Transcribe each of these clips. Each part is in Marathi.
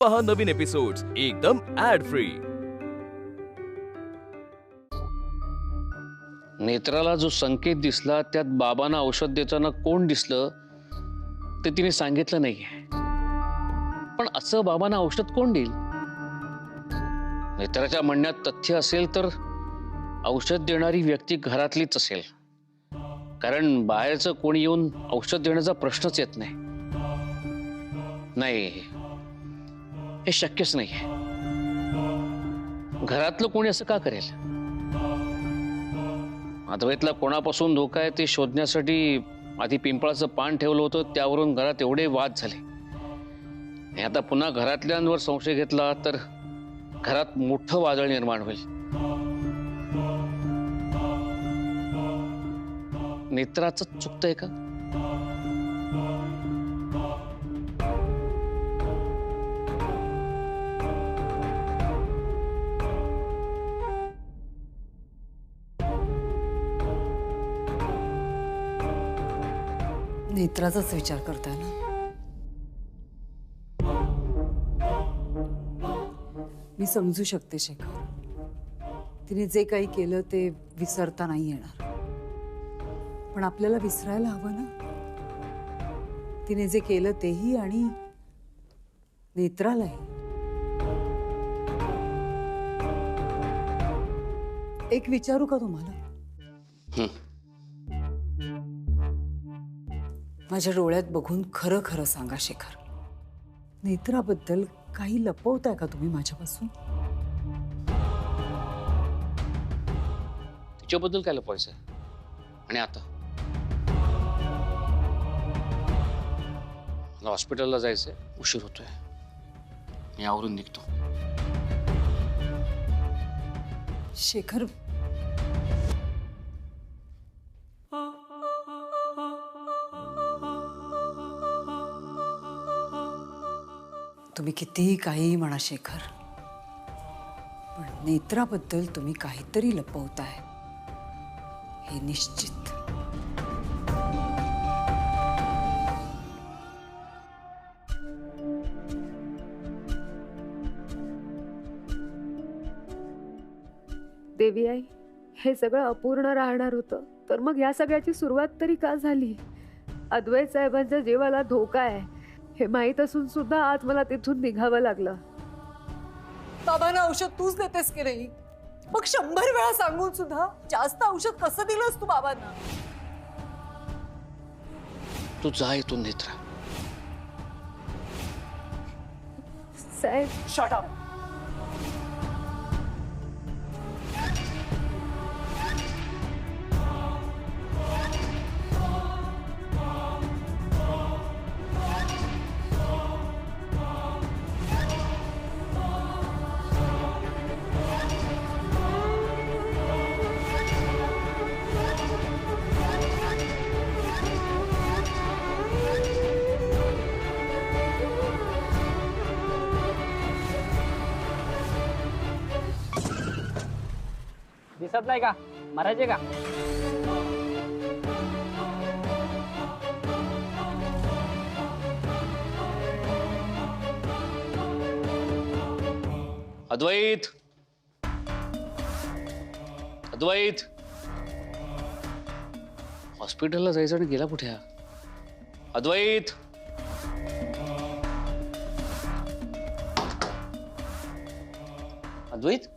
पहा नवीन एपिसोड्स एकदम ऍड फ्री। नेत्राला जो संकेत दिसला त्यात बाबांना औषध देताना कोण दिसलं ते तिने सांगितलं नाहीये। पण असं बाबांना औषध कोण देईल? नेत्राच्या म्हणण्यात तथ्य असेल तर औषध देणारी व्यक्ती घरातलीच असेल, कारण बाहेरचं कोणी येऊन औषध देण्याचा प्रश्नच येत नाही। नाही, हे शक्यच नाहीये। घरातलं कोणी असं का करेल? अद्वैतला कोणापासून धोका आहे ते शोधण्यासाठी आधी पिंपळाचं पान ठेवलं होतं, त्यावरून घरात एवढे वाद झाले। आणि आता पुन्हा घरातल्यांवर संशय घेतला तर घरात मोठं वादळ निर्माण होईल। नेत्राचं चुकतंय का? नेत्राचाच विचार करताय ना? मी समजू शकते शेखर, तिने जे काही केलं ते विसरता नाही येणार, पण आपल्याला विसरायला हवं ना तिने जे केलं तेही आणि नेत्रालाही। एक विचारू का तुम्हाला? माझ्या डोळ्यात बघून खरं खरं सांगा शेखर, नेत्राबद्दल काही लपवताय का तुम्ही माझ्यापासून? तिच्याबद्दल काय लपवायचं? आणि आता मला हॉस्पिटलला जायचंय, उशीर होतोय, मी आवरून निघतो। शेखर, तुम्ही कितीही काहीही म्हणा शेखर, पण नेत्राबद्दल तुम्ही काहीतरी लपवताय हे निश्चित। देवी आई, हे सगळं अपूर्ण राहणार होतं तर मग या सगळ्याची सुरुवात तरी का झाली? अद्वैत साहेबांच्या जीवाला धोका आहे हे माहीत असून सुद्धा आज मला तिथून निघावं लागलं। बाबांना औषध तूच देतेस की नाही? मग 100 वेळा सांगून सुद्धा जास्त औषध कसं दिलंस तू बाबांना? तू जा इथून नेत्रा। साहेब, शट अप। दिसत नाही का? मारायचे का? अद्वैत, अद्वैत, हॉस्पिटलला जायचं आणि गेला कुठे हा? अद्वैत, अद्वैत,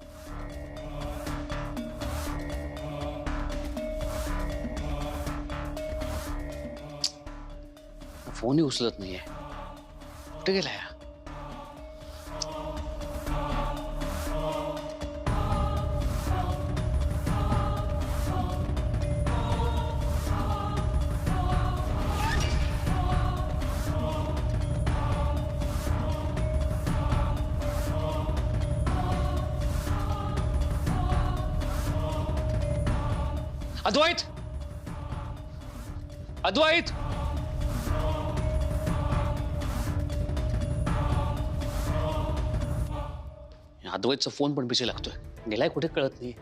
फोनही उचलत नाहीये, कुठे गेलाय? अद्वैत, अद्वैत, अद्वैतचा फोन पण बिझी लागतोय, गेलाय कुठे कळत नाही।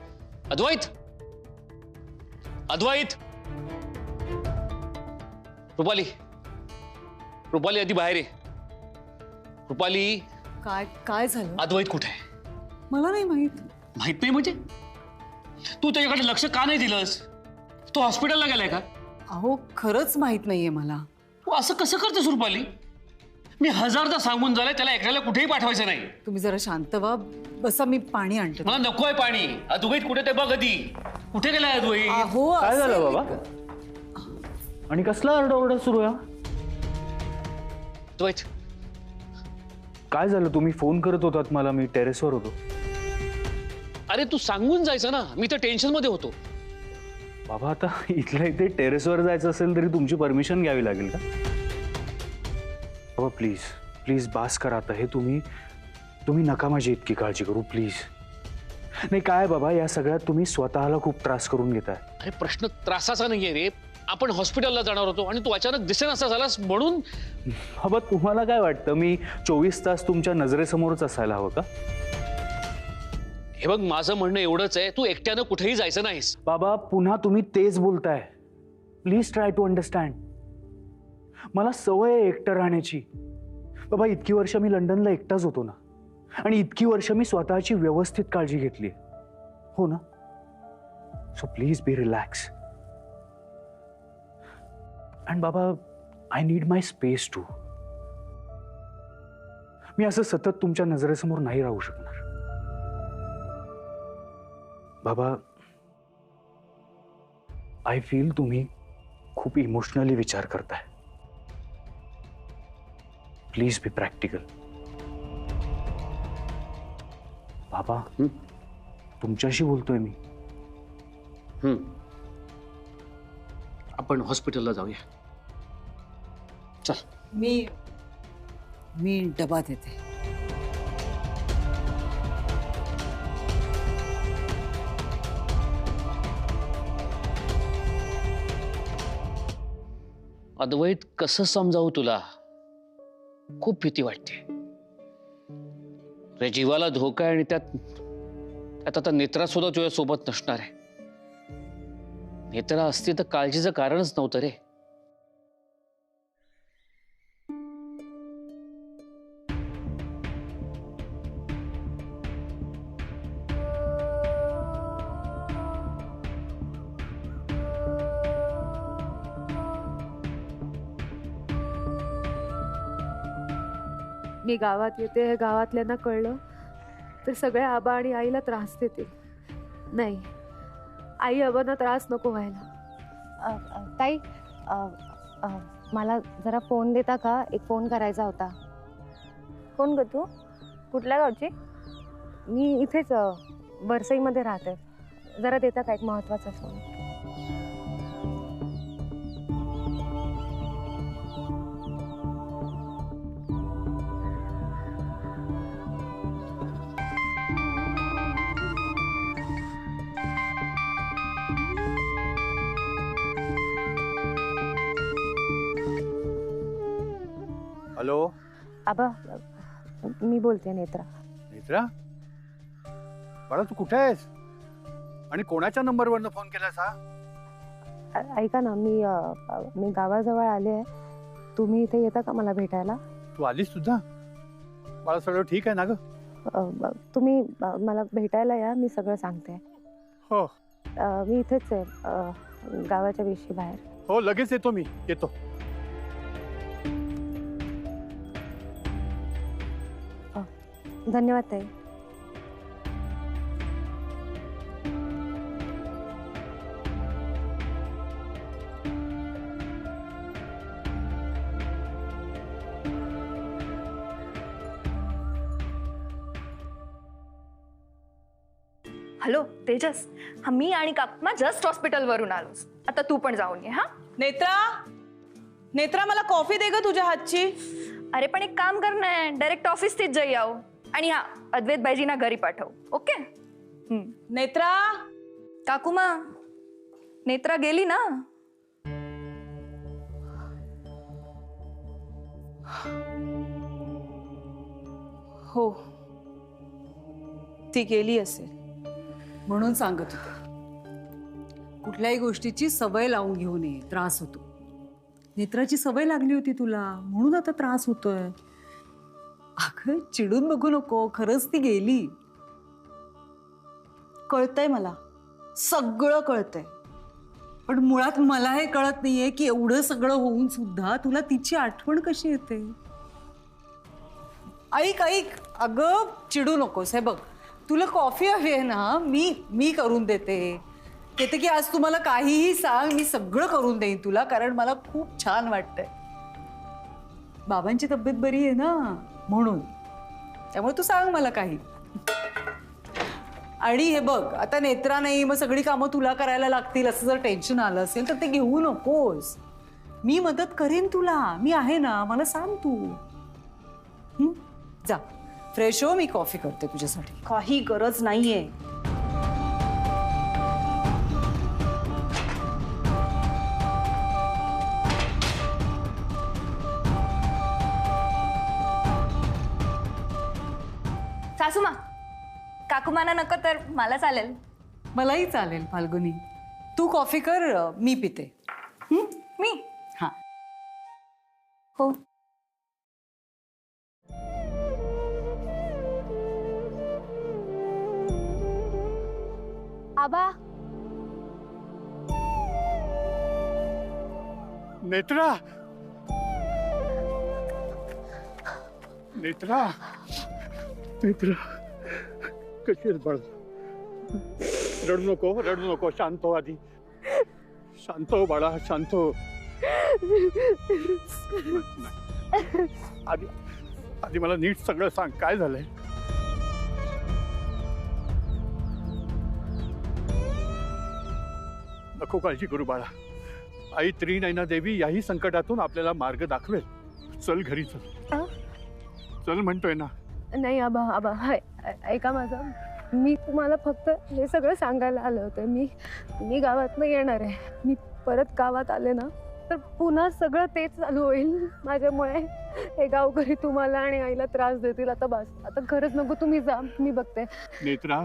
अद्वैत, अद्वैत, रुपाली, रुपाली आधी बाहेर ये। रुपाली, काय काय झालं? अद्वैत कुठे आहे? मला नाही माहित. माहित नाही म्हणजे? तू त्याच्याकडे लक्ष का नाही दिलंस? तो हॉस्पिटलला गेलाय का? अहो खरंच माहित नाहीये मला. तू असं कसं करतेस रुपाली? मी हजारदा सांगून झालंय त्याला एकट्याला कुठेही पाठवायचं नाही. तुम्ही जरा शांत व्हा. बसा, मी पाणी आणते. मला नकोय पाणी. अद्वैत कुठे ते बघ आधी. कुठे गेलाय अद्वैत? अहो काय असं- झालं बाबा? आणि कसला आरडाओरडा सुरू आहे? अद्वैत काय झालं? तुम्ही फोन करत होतात मला, मी टेरेसवर होतो. अरे तू सांगून जायचं ना, मी तर टेन्शन मध्ये होतो. बाबा आता इथल्या इथे टेरेसवर जायचं असेल तरी तुमची परमिशन घ्यावी लागेल का? बाबा प्लीज प्लीज बास करा आता हे. तुम्ही नका माझी इतकी काळजी करू प्लीज. नाही काय बाबा, या सगळ्यात तुम्ही स्वतःला खूप त्रास करून घेताय. अरे प्रश्न त्रासाचा नाहीये रे. आपण हॉस्पिटलला जाणार होतो आणि तू अचानक दिसेनासा झालास म्हणून. बाबा तुम्हाला काय वाटतं मी 24 तास तुमच्या नजरेसमोरच असायला हवं का? हे बघ, माझं म्हणणं एवढंच आहे, तू एकट्यानं कुठेही जायचं नाहीस. बाबा पुन्हा तुम्ही तेच बोलताय. Please try to understand. मला सवय आहे एकटं राहण्याची. बाबा इतकी वर्ष मी लंडनला एकटाच होतो ना, आणि इतकी वर्ष मी स्वतःची व्यवस्थित काळजी घेतली. हो ना? So please be relax. And बाबा I need my space too. मी असं सतत तुमच्या नजरेसमोर नाही राहू शकणार. बाबा आय फील तुम्ही खूप इमोशनली विचार करताय. Please be practical. बाबा तुमच्याशी बोलतोय मी. आपण हॉस्पिटलला जाऊया. चल. मी डबा देते. अद्वैत कसं समजावू तुला? खूप भीती वाटते रे. जीवाला धोका आहे आणि त्यात आता नेत्रा सुद्धा तुझ्या सोबत नसणार आहे. नेत्रा असती तर काळजीचं कारणच नव्हतं रे. मी गावात येते हे गावातल्यांना कळलं तर सगळ्या आबा आणि आईला त्रास देतील. नाही, आई आबांना त्रास नको व्हायला. ताई मला जरा फोन देता का? एक फोन करायचा होता. कोण ग तू? कुठल्या गावची? मी इथेच वरसईमध्ये राहते. जरा देता का एक महत्त्वाचा फोन? हॅलो आबा मी बोलते नेत्रा. नेत्रा, बाळा तू कुठे आहेस आणि कोणाच्या नंबरवरनं फोन केलास हा? ऐका ना, मी गावाजवळ आले आहे. तुम्ही इथे येता का मला भेटायला? तू आलीस सुद्धा? बाळा सगळं ठीक आहे ना ग? तुम्ही मला भेटायला या, मी सगळं सांगते. हो मी इथेच आहे, गावाच्या विषयी बाहेर. हो लगेच येतो, मी येतो. धन्यवाद ताई. हॅलो तेजस, हा मी आणि काकमा जस्ट हॉस्पिटलवरून आलोस. आता तू पण जाऊन ये. हा नेत्रा, नेत्रा मला कॉफी दे ग तुझ्या हातची. अरे पण एक काम कर ना, डायरेक्ट ऑफिस तीच जाई आहो. आणि हा अद्वैत बाईजीना घरी पाठव. ओके? नेत्रा, काकुमा, नेत्रा गेली ना? हो ती गेली असेल. म्हणून सांगत होते कुठल्याही गोष्टीची सवय लावून घेऊ नये, त्रास होतो. नेत्राची सवय लागली होती तुला म्हणून आता त्रास होतोय. अगं अगं चिडून बघू नको, खरंच ती गेली. कळतंय मला, सगळं कळतंय. पण मुळात मला हे कळत नाहीये की एवढं सगळं होऊन सुद्धा तुला तिची आठवण कशी येते. ऐक ऐक, अगं चिडू नकोस. हे बघ, तुला कॉफी हवी आहे ना, मी करून देते. येते की आज तुम्हाला काहीही सांग, मी सगळं करून देईन तुला, कारण मला खूप छान वाटतंय. बाबांची तब्येत बरी आहे ना म्हणून, त्यामुळे तू सांग मला काही. आणि हे बघ, आता नेत्रा नाही, मग सगळी कामं तुला करायला लागतील असं जर टेन्शन आलं असेल तर ते घेऊ नकोस. मी मदत करेन तुला, मी आहे ना, मला सांग तू. जा फ्रेश हो, मी कॉफी करते तुझ्यासाठी. काही गरज नाहीये. सासूमा, काकुमाना नको तर मला चालेल. मलाही चालेल फाल्गुनी. तू कॉफी कर, मी पिते. मी हा. हो. आबा, नेत्रा, नेत्रा, नेत्रा, कशी आहेस बाळ? रडू नको, शांत हो आधी. शांत हो बाळा, शांत हो. आधी आधी मला नीट सगळं सांग, काय झालंय? नको काळजी करू बाळा. आई त्रिनयना देवी याही संकटातून आपल्याला मार्ग दाखवेल. चल घरी चल. चल म्हणतोय ना. नाही आबा, आबा ऐका माझं. मी तुम्हाला फक्त हे सगळं सांगायला आलं होतं. मी गावातनं येणार आहे. मी परत गावात आले ना तर पुन्हा सगळं तेच चालू होईल माझ्यामुळे. हे गावकरी तुम्हाला आणि आईला त्रास देतील. आता बस, आता खरंच नको, तुम्ही जा, मी बघते. नेत्रा,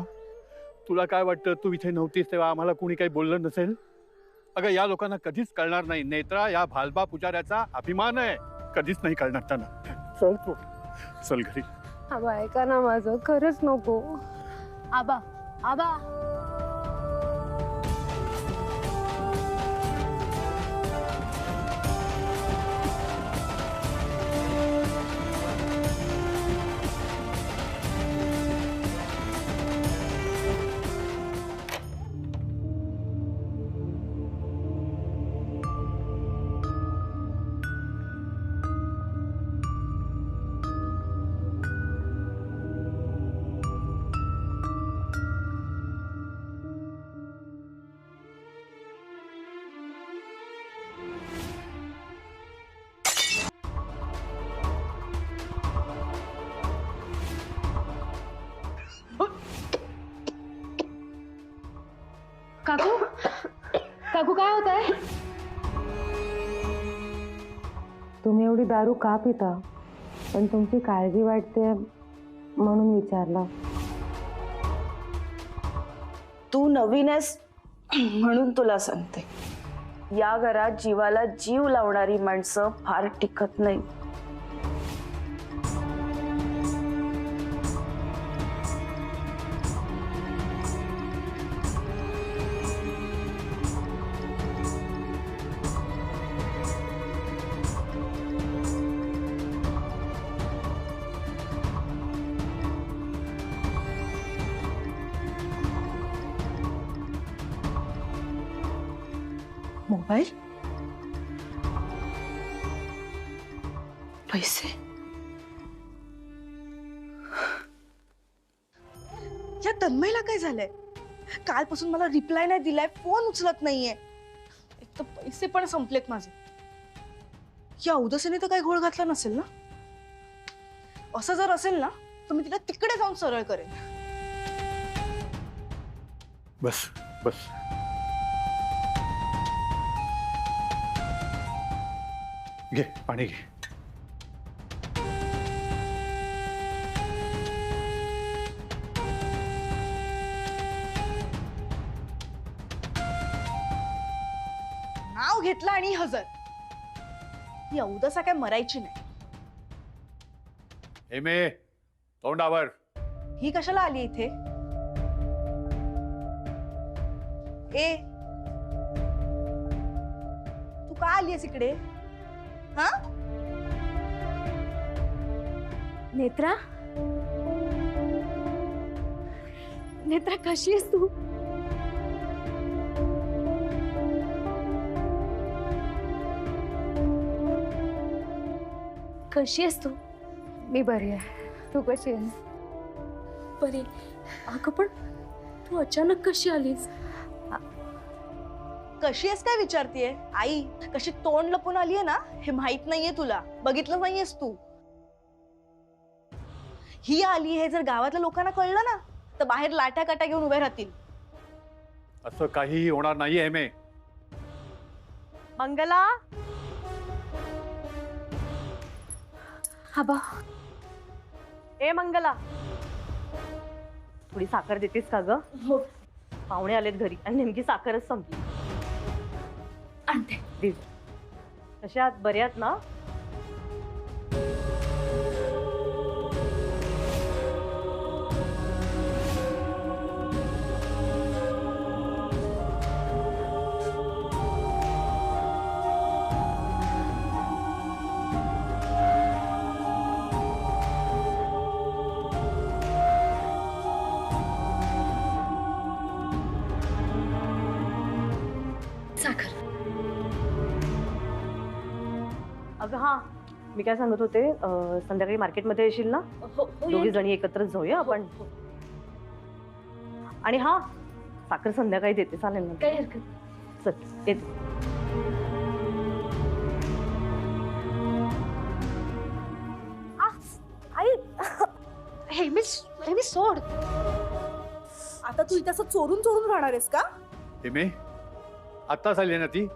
तुला काय वाटतं, तू इथे नव्हतीस तेव्हा आम्हाला कोणी काही बोललं नसेल? अगं या लोकांना कधीच कळणार नाही. नेत्रा या भालबा पुजाऱ्याचा अभिमान आहे, कधीच नाही कळणार त्यांना. चल तू, चल घरी. आबा ऐका ना माझं, खरंच नको. आबा, आबा. काकू, काकू काय होत आहे? तुम्ही एवढी दारू का पिता? पण तुमची काळजी वाटते म्हणून विचारलं. तू नवीन आहेस म्हणून तुला सांगते, या घरात जीवाला जीव लावणारी माणसं फार टिकत नाही. मोबाईल, पैसे, या तन्मयला काय झालंय? कालपासून मला रिप्लाय नाही दिलाय, फोन उचलत नाहीये. एक तर पैसे पण संपलेत माझे. या उदासीने तर काही घोळ घातला नसेल ना? असं जर असेल ना तर मी तिला तिकडे जाऊन सरळ करेन. बस बस. घे पाणी घे. नाव घेतलं आणि हजर. ही औदसा काय मरायची नाही. हेमे, तोंडावर. ही कशाला आली इथे? ए, तू का आलीयस इकडे? हा? नेत्रा, नेत्रा कशी आहेस तू? कशी आहेस तू? मी बरी आहे. तू कशी आहेस? बरी. अगं पण तू अचानक कशी आलीस? कशी आहेस काय विचारतीये? आई कशी तोंड लपून आलीये ना हे माहित नाहीये तुला. बघितलं नाहीयेस तू. ही आली हे जर गावातल्या लोकांना कळलं ना तर बाहेर लाट्या काट्या घेऊन उभे राहतील. असं काहीही होणार नाहीये हेमे. मंगला, आबा, ए मंगला, थोडी साखर देतेस का ग? हो पाहुणे आलेत घरी आणि नेमकी साखरच संपली. आणते. दे. कशा आहात? बऱ्यात ना? साखर. अगं हा, मी काय सांगत होते, संध्याकाळी मार्केटमध्ये येशील ना? दोघी जणी एकत्रच जाऊया आपण. आणि हा, साखर संध्याकाळी देते, चालेल ना? काही हरकत नाही. चल येते. आई हे मी सोड. आता तू इथं असं चोरून चोरून राहणार आहेस का? हेमे, आत्ताच आली ना ती,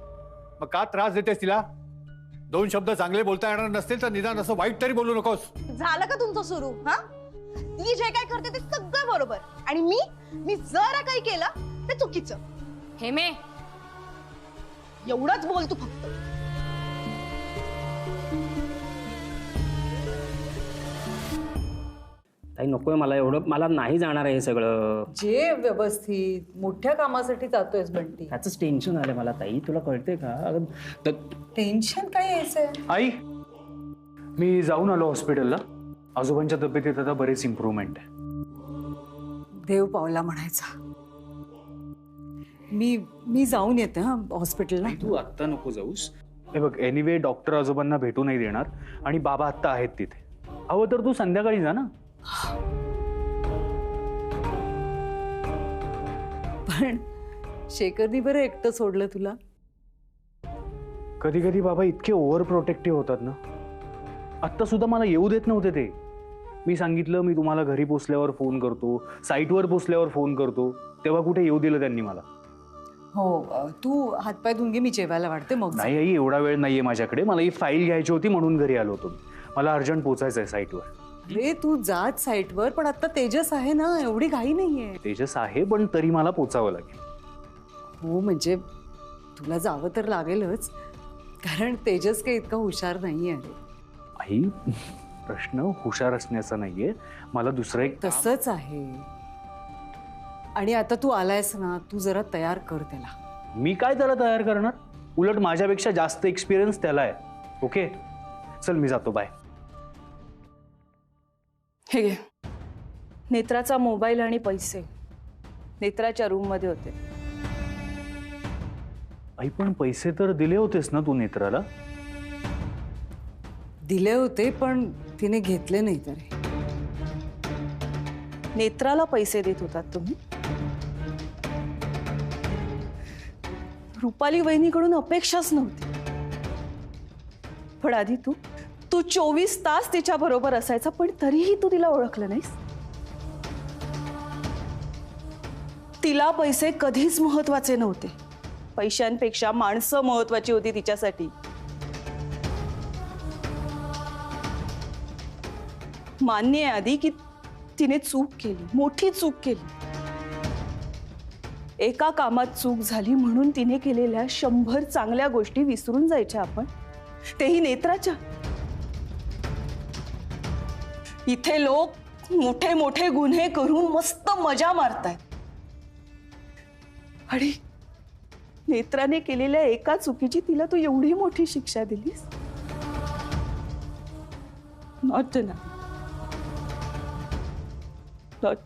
मग का त्रास देतेस तिला? दोन शब्द चांगले बोलता येणार नसतील तर निदान असं वाईट तरी बोलू नकोस. झालं का तुमचं सुरू? हा, ती जे काय करते ते सगळं बरोबर आणि मी जरा काही केलं ते चुकीचं. हेमे, एवढंच बोल तू फक्त. ताई नकोय मला एवढं, मला नाही जाणार आहे हे सगळं. जे व्यवस्थित मोठ्या कामासाठी जातोयस बंटी. त्याचंच टेन्शन आलं मला ताई, तुला कळते का? अगं, टेन्शन काय यायचंय? आई, मी जाऊन आलो हॉस्पिटलला. आजोबांच्या तब्येतीत आता बरेच इम्प्रूव्हमेंट आहे. देव पावला म्हणायचा. मी जाऊन येते हा हॉस्पिटलला. तू आत्ता नको जाऊस. हे बघ, एनिवे डॉक्टर आजोबांना भेटू नाही देणार आणि बाबा आत्ता आहेत तिथे. हवं तर तू संध्याकाळी जा ना. पण शेखरनी बरं एकटं सोडलं तुला. कधी कधी बाबा इतके ओव्हर प्रोटेक्टिव्ह होतात ना. आत्ता सुद्धा मला येऊ देत नव्हते ते. मी सांगितलं मी तुम्हाला घरी पोचल्यावर फोन करतो, साईटवर पोचल्यावर फोन करतो, तेव्हा कुठे येऊ दिलं त्यांनी मला. हो, तू हातपाय धुवून घे, मी जेवायला वाढते मग. नाही आई, एवढा वेळ नाहीये माझ्याकडे. मला ही फाईल घ्यायची होती म्हणून घरी आलो होतो. मला अर्जंट पोचायचं आहे साईटवर. अरे तू जात साईटवर, पण आता तेजस आहे ना, एवढी घाई नाहीये. तेजस आहे पण तरी मला पोचावं लागेल. हो म्हणजे तुला जावं तर लागेलच, कारण तेजस काही इतका हुशार नाहीये. आई, प्रश्न हुशार असण्याचा नाहीये, मला दुसरं एक. तसंच आहे. आणि आता तू आलायस ना, तू जरा तयार कर त्याला. मी काय त्याला तयार करणार? उलट माझ्यापेक्षा जास्त एक्सपिरियन्स त्याला आहे. ओके चल, मी जातो. बाय. हे घे, नेत्राचा मोबाईल आणि पैसे नेत्राच्या रूम मध्ये होते. आई पण पैसे तर दिले होतेस ना तू नेत्राला? दिले होते पण तिने घेतले नाही. तरी नेत्राला पैसे देत होतात तुम्ही? रुपाली वहिनीकडून अपेक्षाच नव्हती. पण आधी तू 24 तास तिच्या बरोबर असायचा, पण तरीही तू तिला ओळखलं नाहीस. तिला पैसे कधीच महत्वाचे नव्हते. पैशांपेक्षा माणसं महत्वाची होती तिच्यासाठी. मान्य आहे आधी की तिने चूक केली, मोठी चूक केली. एका कामात चूक झाली म्हणून तिने केलेल्या 100 चांगल्या गोष्टी विसरून जायच्या आपण, तेही नेत्राच्या. इथे लोक मोठे मोठे गुन्हे करून मस्त मजा मारताय आणि नेत्राने केलेल्या एका चुकीची तिला तू एवढी मोठी शिक्षा दिलीस. नॉट